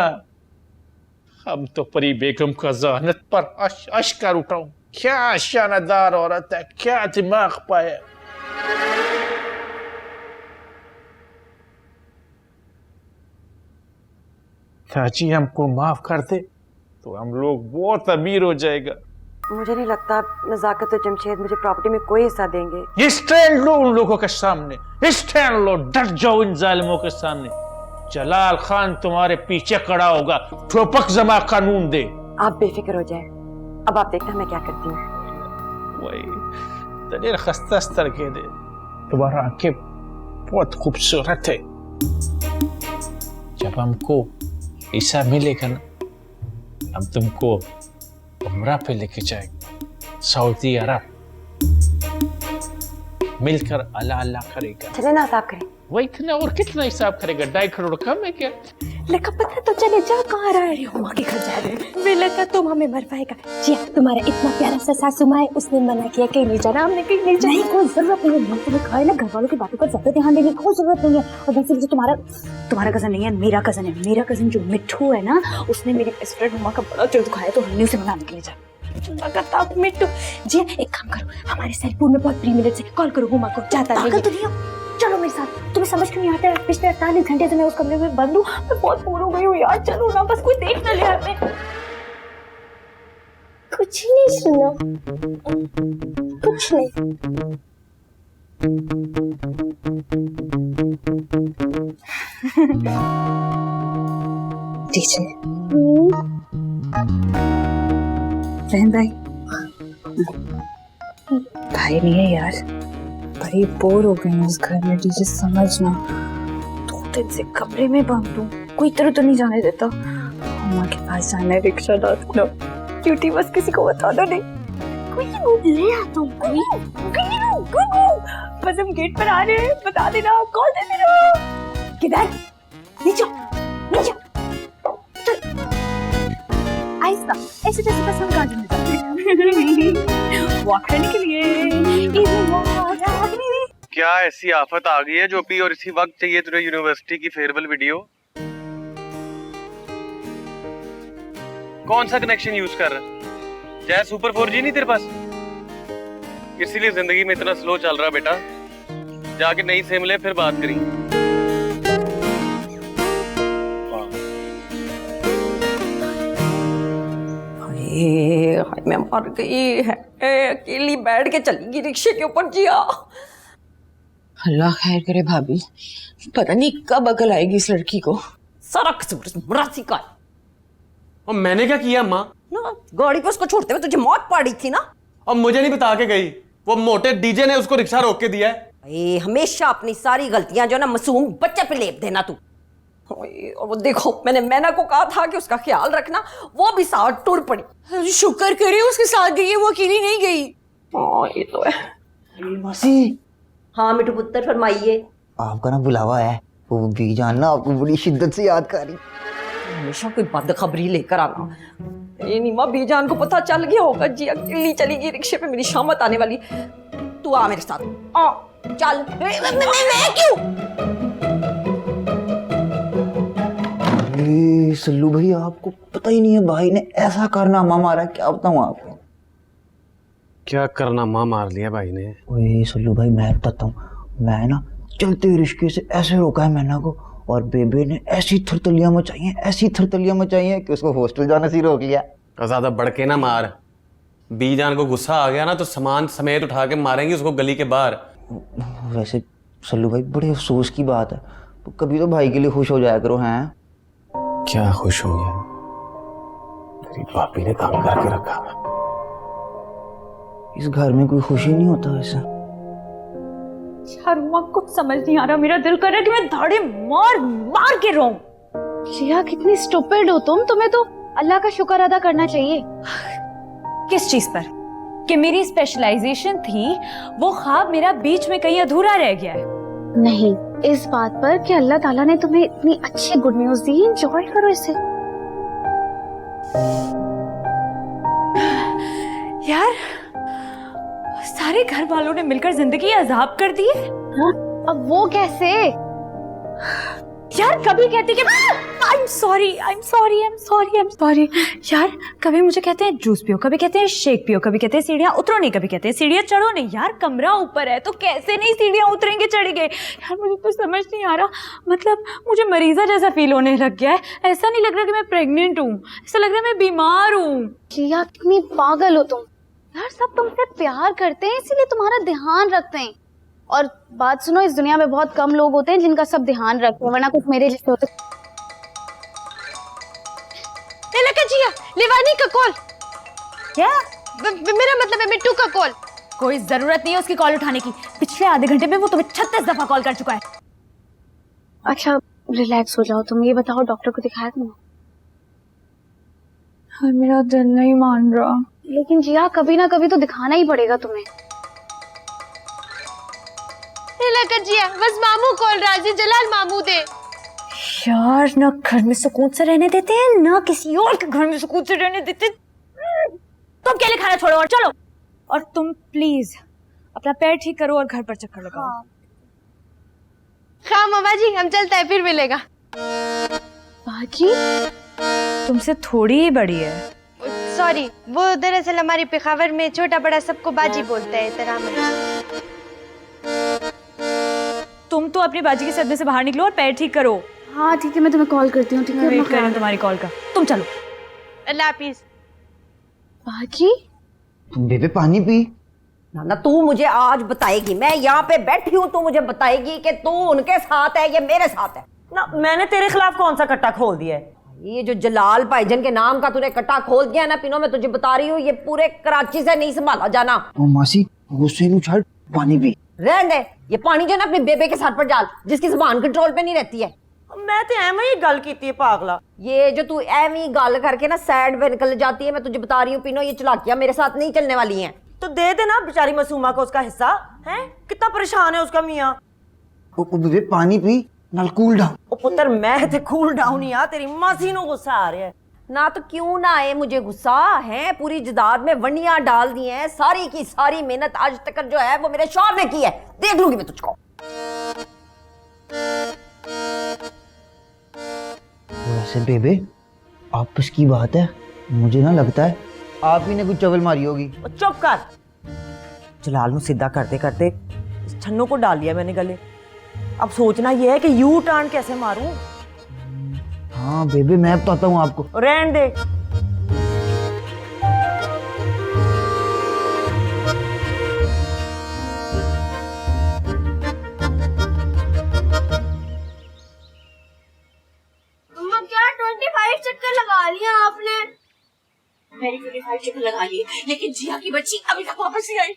Speaker 13: हम तो परी बेगम का जहानत पर अश कर उठाऊं। क्या शानदार औरत है, क्या दिमाग पाया। चाची हमको माफ कर दे तो हम लोग बहुत अमीर हो जाएगा।
Speaker 4: मुझे नहीं लगता नजाकत और जमशेद मुझे प्रॉपर्टी में कोई हिस्सा देंगे।
Speaker 13: स्टैंड लो उन लोगों के सामने, स्टैंड लो, डट जाओ इन जालिमों के सामने। जलाल खान तुम्हारे पीछे खड़ा होगा, ठोपक जमा कानून दे।
Speaker 4: आप बेफिक्र हो जाए, अब आप देखना मैं क्या करती हूँ।
Speaker 13: वही तनेर खस्ता स्तर के दे, तुम्हारा आंखें बहुत खूबसूरत है। जब हमको हिस्सा मिलेगा ना, हम तुमको उम्रा पे लेके जाएंगे, सऊदी अरब। मिलकर अल्लाह अल्लाह करेगा।
Speaker 4: चले ना हिसाब करें।
Speaker 13: वही इतना और कितना हिसाब करेगा? 2.5 करोड़ कम है क्या?
Speaker 6: लेकिन पता तो चले जा कहाँ रहा है। हुआ के घर जा रहे हैं। मुझे लगा तुम हमें मरवाएगा। जी तुम्हारा इतना प्यारा सा सासू माँ है, उसने मना किया कहीं नहीं जाना। हमने कहीं नहीं जाना। कोई जरूरत नहीं है, तुम्हें खाए ना, घर वालों की बातों पर ज्यादा ध्यान देने की कोई जरूरत नहीं है। और वैसे भी तुम्हारा कजन नहीं है, मेरा कजन है। मेरा कजन जो मिट्ठू है ना, उसने मेरी बेस्ट फ्रेंड हुमा का बड़ा दिल दुखाया, तो हमने उसे मनाने के लिए जाए। मिट्टू जी एक काम करो, हमारे सैलपुर में बहुत प्रीमियम से कॉल करो हुमा को। जाता नहीं चलो मेरे साथ। तुम्हें समझ क्यों नहीं आता है? पिछले 48 घंटे से मैं उस कमरे में बंद हूँ। मैं बहुत बोर हो गई हूँ यार। चलो ना, बस कोई देख ना ले हमें।
Speaker 14: कुछ नहीं सुना, कुछ नहीं।
Speaker 8: टीचर बहन भाई नहीं है यार, बड़ी बोर हो गई इस घर में। टीचर समझना, 2 दिन से कमरे में बंद हूँ, कोई तरह तो नहीं जाने देता। अम्मा के पास जाना है, रिक्शा डालना, ड्यूटी बस किसी को बता दो नहीं। कोई ले आता हूँ, बस हम गेट पर आ रहे हैं, बता देना, कॉल दे देना। किधर? नीचे नीचे आहिस्ता, ऐसे जैसे बस हम गार्डन में जाते हैं वॉक करने के लिए।
Speaker 3: क्या ऐसी आफत आ गई है जो पी और इसी वक्त चाहिए तुझे यूनिवर्सिटी की फेयरवेल वीडियो? कौन सा कनेक्शन यूज कर रहा है? जय सुपर 4G नहीं तेरे पास? इसीलिए जिंदगी में इतना स्लो चल रहा बेटा। जाके नई सिम ले, फिर बात करेंगे।
Speaker 4: मैं मर गई है, अकेली बैठ के चलेगी रिक्शे के ऊपर जिया।
Speaker 16: अल्लाह खैर करे भाभी, पता नहीं कब अकल आएगी इस लड़की को।
Speaker 4: सारा कसूर मरासी का।
Speaker 3: और मैंने क्या किया माँ?
Speaker 4: ना गाड़ी पे उसको छोड़ते हुए तुझे मौत पड़ी थी ना।
Speaker 3: और मुझे नहीं बता के गई, वो मोटे डीजे ने उसको रिक्शा रोक के दिया है।
Speaker 4: हमेशा अपनी सारी गलतियां जो ना मासूम बच्चे पे लेप देना तू। और वो देखो, मैंने मैना को कहा था कि उसका ख्याल रखना, वो भी साथ टूट पड़ी।
Speaker 16: शुक्र करे उसके साथ गई है, वो अकेली नहीं गई।
Speaker 4: ये तो है।
Speaker 7: मासी।
Speaker 4: हाँ मिठू पुत्र फरमाइए।
Speaker 7: आपका ना बुलावा है, वो बीजान ना आपको बड़ी शिद्दत से याद कर रही।
Speaker 4: हमेशा कोई बदखबरी लेकर आना। ये नीमा बीजान को पता चल गया होगा जी अकेली चली गई रिक्शे पे, मेरी शामत आने वाली। तू आ मेरे साथ, आ चल। मैं क्यों?
Speaker 7: सल्लू भाई, आपको पता ही नहीं है भाई ने ऐसा कारनामा मारा, क्या बताऊं आपको।
Speaker 3: क्या कारनामा मार लिया भाई ने?
Speaker 7: ओए सल्लू भाई, मैं बताता हूँ। मैं ना चलते रिश्के से ऐसे रोका है मैना को, और बेबे ने ऐसी थरथलियां मचाई हैं कि उसको हॉस्टल जाने से रोक लिया।
Speaker 3: ज्यादा बढ़ के ना मार। बीजान को गुस्सा आ गया ना तो सामान समेत उठा के मारेंगे उसको गली के बाहर।
Speaker 7: वैसे सल्लू भाई, बड़े अफसोस की बात है, तो कभी तो भाई के लिए खुश हो जाया करो। हैं
Speaker 3: क्या खुश हो गया? मेरी भाभी ने काम करके रखा।
Speaker 7: इस घर में कोई खुशी नहीं होता वैसे।
Speaker 9: यार माँ, कुछ समझ नहीं आ रहा, मेरा दिल कर रहा है कि मैं धाड़े मार मार के रोऊं।
Speaker 6: जिया कितनी स्टूपिड हो तुम, तुम्हें तो अल्लाह का शुक्र अदा करना चाहिए।
Speaker 8: किस चीज पर? कि मेरी स्पेशलाइजेशन थी, वो ख्वाब मेरा बीच में कहीं अधूरा रह गया है।
Speaker 6: नहीं, इस बात पर कि अल्लाह ताला ने तुम्हें इतनी अच्छी गुड न्यूज दी, एंजॉय करो इसे।
Speaker 8: यार सारे घर वालों ने मिलकर जिंदगी अजाब कर दी है।
Speaker 6: अब वो कैसे?
Speaker 8: यार कभी कहते कि I'm sorry यार, कभी मुझे कहते हैं जूस पियो, कभी कहते हैं शेक पियो, कभी कहते हैं सीढ़ियां उतरो नहीं, कभी कहते हैं सीढ़ियां चढ़ो नहीं। यार कमरा ऊपर है तो कैसे नहीं सीढ़ियां उतरेंगे चढ़ेंगे? यार मुझे कुछ समझ नहीं आ रहा। मतलब मुझे मरीजा जैसा फील होने लग गया है। ऐसा नहीं लग रहा कि मैं प्रेग्नेंट हूँ, ऐसा लग रहा है मैं बीमार हूँ।
Speaker 6: जिया कितनी पागल हो तुम। यार सब तुमसे प्यार करते हैं, इसीलिए तुम्हारा ध्यान रखते हैं। और बात सुनो, इस दुनिया में बहुत कम लोग होते हैं जिनका सब ध्यान रखते हैं, वरना कुछ मेरे जैसे होते।
Speaker 17: जिया, लिवानी का कॉल।
Speaker 8: क्या?
Speaker 17: मेरा मतलब है मिट्टू का कॉल।
Speaker 8: कोई जरूरत नहीं है उसकी कॉल उठाने की। पिछले आधे घंटे में वो तुम्हें 36 दफा कॉल कर चुका है।
Speaker 6: अच्छा रिलैक्स हो जाओ तुम। ये बताओ डॉक्टर को दिखाया तुमने?
Speaker 8: हाँ, मेरा दिल नहीं मान रहा।
Speaker 6: लेकिन जिया कभी ना कभी तो दिखाना ही पड़ेगा तुम्हें।
Speaker 17: जिया, बस मामू कॉल राजी, जलाल मामू दे।
Speaker 8: यार ना घर में सुकून से रहने देते हैं, ना किसी और के घर में सुकून से रहने देते। तुम अकेले खाना छोड़ो और चलो। और तुम प्लीज अपना पैर ठीक करो और घर पर चक्कर लगाओ।
Speaker 17: हाँ मामा जी, हम चलते हैं, फिर मिलेगा।
Speaker 8: बाकी तुमसे थोड़ी ही बड़ी है।
Speaker 17: सॉरी, वो दरअसल हमारी पेशावर में छोटा बड़ा सबको बाजी बोलता है तरह में।
Speaker 8: तुम तो अपनी बाजी के सदमे से बाहर निकलो और पैर ठीक करो।
Speaker 6: हाँ ठीक है, मैं तुम्हें कॉल करती हूँ। ठीक है,
Speaker 8: वेट कर रही हूँ तुम्हारी कॉल का। तुम चलो।
Speaker 17: अल्लाह हाफिज।
Speaker 6: बाकी
Speaker 7: बेबे पानी पी।
Speaker 4: ना तू मुझे आज बताएगी, मैं यहाँ पे बैठी हूँ, तू मुझे बताएगी कि तू उनके साथ है या मेरे साथ है ना। मैंने तेरे खिलाफ कौन सा कट्टा खोल दिया है? ये जो जलाल भाईजान के नाम का तूने कट्टा खोल दिया ना पिनो, मैं तुझे बता रही हूँ, ये पूरे कराची से नहीं संभाला जाना।
Speaker 7: मासी गुस्से में छड़, पानी पी।
Speaker 4: रहने दे, ये पानी जो ना अपने बेबे के सर पर डाल, जिसकी जुबान कंट्रोल पे नहीं रहती है। मैं तो एवं ही गल की पागला। ये जो तू एवं ही गल करके ना साइड पे निकल जाती है, मैं तुझे बता रही हूँ पिनो, ये चलाकियां मेरे साथ नहीं चलने वाली हैं। तो दे देना बेचारी मासूमा को उसका हिस्सा है। कितना परेशान है उसका मियाँ।
Speaker 7: बेबे पानी पी, नाल कूल डाउन।
Speaker 4: ओ पुत्र मैं ते कूल डाउन ही आ, तेरी मासी नु गुस्सा आ रहा है।
Speaker 1: ना तो क्यों ना आए मुझे गुस्सा है। पूरी जायदाद में वंडियां डाल दी हैं, सारी की सारी मेहनत आज तक जो है वो मेरे शौहर ने की है। देख लूंगी मैं तुझको।
Speaker 7: वैसे बेबे आपस की बात है, मुझे ना लगता है आप ही ने कुछ चवल मारी होगी।
Speaker 1: चुप कर। जलाल ਨੂੰ सीधा करते करते छन्नों को डाल लिया मैंने गले। अब सोचना यह है कि यू टर्न कैसे मारूं।
Speaker 7: हाँ बेबे मैं बताता हूँ आपको।
Speaker 1: रहने दे।
Speaker 14: मम्मा क्या 25 चक्कर लगा लिया आपने?
Speaker 15: मैंने 25 चक्कर लगा लिए, लेकिन जिया की बच्ची अभी तक वापस नहीं आई।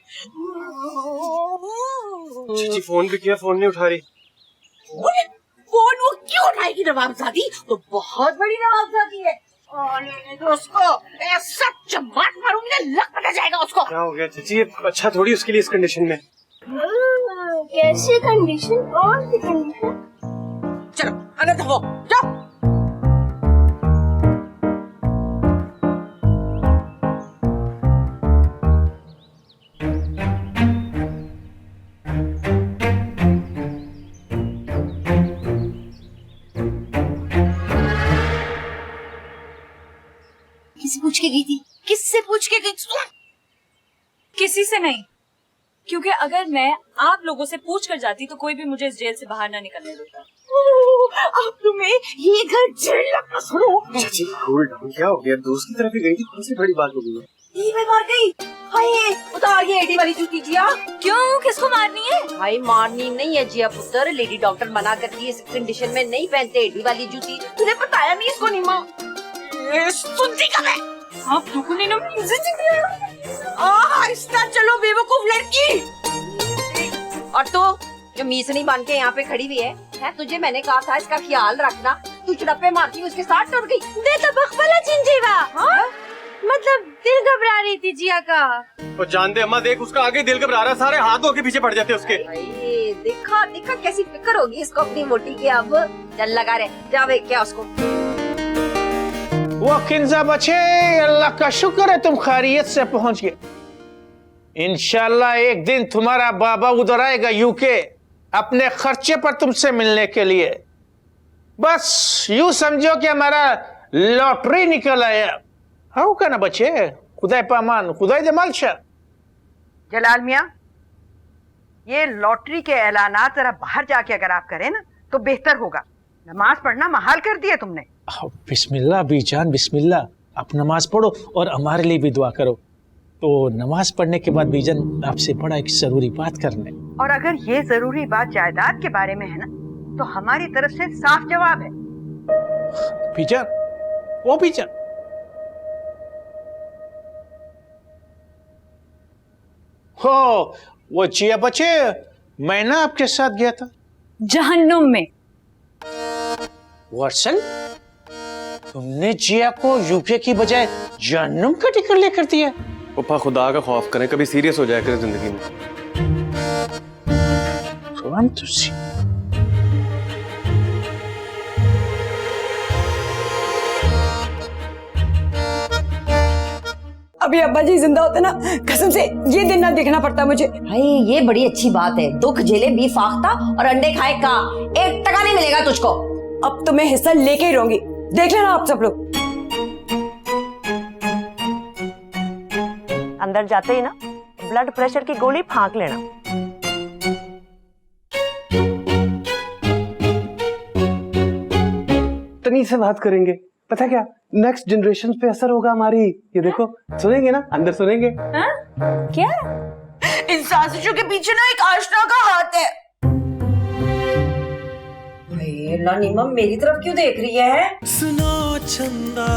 Speaker 3: चीची फोन भी किया, फोन नहीं उठा रही।
Speaker 15: फोन वो क्यों उठाएगी नवाबजादी? तो बहुत बड़ी नवाबजादी है। तो उसको ऐसा चमाट मारूंगी ना, लक पटा जाएगा उसको।
Speaker 3: क्या हो गया चीची? अच्छा थोड़ी उसके लिए इस कंडीशन में।
Speaker 14: कैसी कंडीशन? कौन सी कंडीशन?
Speaker 15: चलो अंदर धो जाओ। किससे पूछ के गई थी? किससे पूछ के गई?
Speaker 8: किसी से नहीं, क्योंकि अगर मैं आप लोगों से पूछ कर जाती तो कोई भी मुझे इस जेल से बाहर ना निकलने देता।
Speaker 15: अब तुम्हें ये घर जेल लगना शुरू।
Speaker 3: चीची कूल डाउन, क्या हो गया? दोस्त की तरफ ही गई थी, कौन सी बड़ी बात हो गई है?
Speaker 1: मैं मार गई। हाय उतार ये एडी वाली जूती जिया।
Speaker 8: क्यों, किसको मारनी है?
Speaker 1: भाई मारनी नहीं है जिया पुत्र, लेडी डॉक्टर मना करती है, इस कंडीशन में नहीं पहनते एडी वाली जूती। तूने बताया नहीं इसको नीमा?
Speaker 15: सुनती कब है?
Speaker 8: आप दुगुनी ना
Speaker 1: आहिस्ता चलो बेवकूफ लड़की। और तो जो मीसनी बन के यहाँ पे खड़ी हुई है, तुझे मैंने कहा था इसका ख्याल रखना। तू चड़प्पे मारती उसके साथ टूट गई।
Speaker 17: दे तो बखबला चिंजीवा। हाँ? मतलब दिल घबरा रही थी जिया का।
Speaker 3: और जान दे अम्मा, देख उसका आगे दिल घबरा रहा, सारे हाथों के पीछे पड़ जाते उसके।
Speaker 1: देखा देखा कैसी फिक्र होगी इसको अपनी मोटी की। अब चल लगा रहे जावे क्या उसको।
Speaker 13: वो किंजा बचे, अल्लाह का शुक्र है तुम खैरियत से पहुंच गए। इंशाल्लाह एक दिन तुम्हारा बाबा उधर आएगा यूके अपने खर्चे पर तुमसे मिलने के लिए। बस यूं समझो कि हमारा लॉटरी निकल आया। हाँ का ना बचे, खुदाई पामान खुदाई दे मालशा।
Speaker 10: जलाल मियाँ, ये लॉटरी के ऐलानात जरा बाहर जाके अगर आप करें ना तो बेहतर होगा। नमाज पढ़ना महाल कर दिया तुमने।
Speaker 13: बिस्मिल्लाह बीजान बिस्मिल्लाह। आप नमाज पढ़ो और हमारे लिए भी दुआ करो। तो नमाज पढ़ने के बाद बीजान आपसे बड़ा एक जरूरी बात करने।
Speaker 10: और अगर ये जरूरी बात जायदाद के बारे में है ना तो हमारी तरफ से साफ जवाब है।
Speaker 13: बीजान, वो बीजान। हो वो जिया बचे, मैं ना आपके साथ गया था
Speaker 8: जहन्नुम में।
Speaker 13: वर्सल, तुमने जिया को यूके की बजाय जहन्नुम का टिकट लेकर दिया।
Speaker 3: पापा खुदा का खौफ करें, कभी सीरियस हो जाया करें जिंदगी में।
Speaker 4: अभी अब्बा जी जिंदा होते ना, कसम से ये दिन ना देखना पड़ता मुझे।
Speaker 1: भाई ये बड़ी अच्छी बात है, दुख झेले भी फाख्ता और अंडे खाए का। 1 टका नहीं मिलेगा तुझको।
Speaker 4: अब तो मैं हिस्सा लेके ही रहूंगी, देख लेना आप सब लोग।
Speaker 1: अंदर जाते ही ना ब्लड प्रेशर की गोली फांक लेना।
Speaker 3: तमीज से बात करेंगे, पता क्या नेक्स्ट जनरेशन पे असर होगा हमारी। ये देखो सुनेंगे ना, अंदर सुनेंगे।
Speaker 8: क्या?
Speaker 15: इन साजिशों के पीछे ना एक आशना का हाथ है।
Speaker 1: नीमा मेरी तरफ क्यों देख रही है?
Speaker 18: सुनो चंदा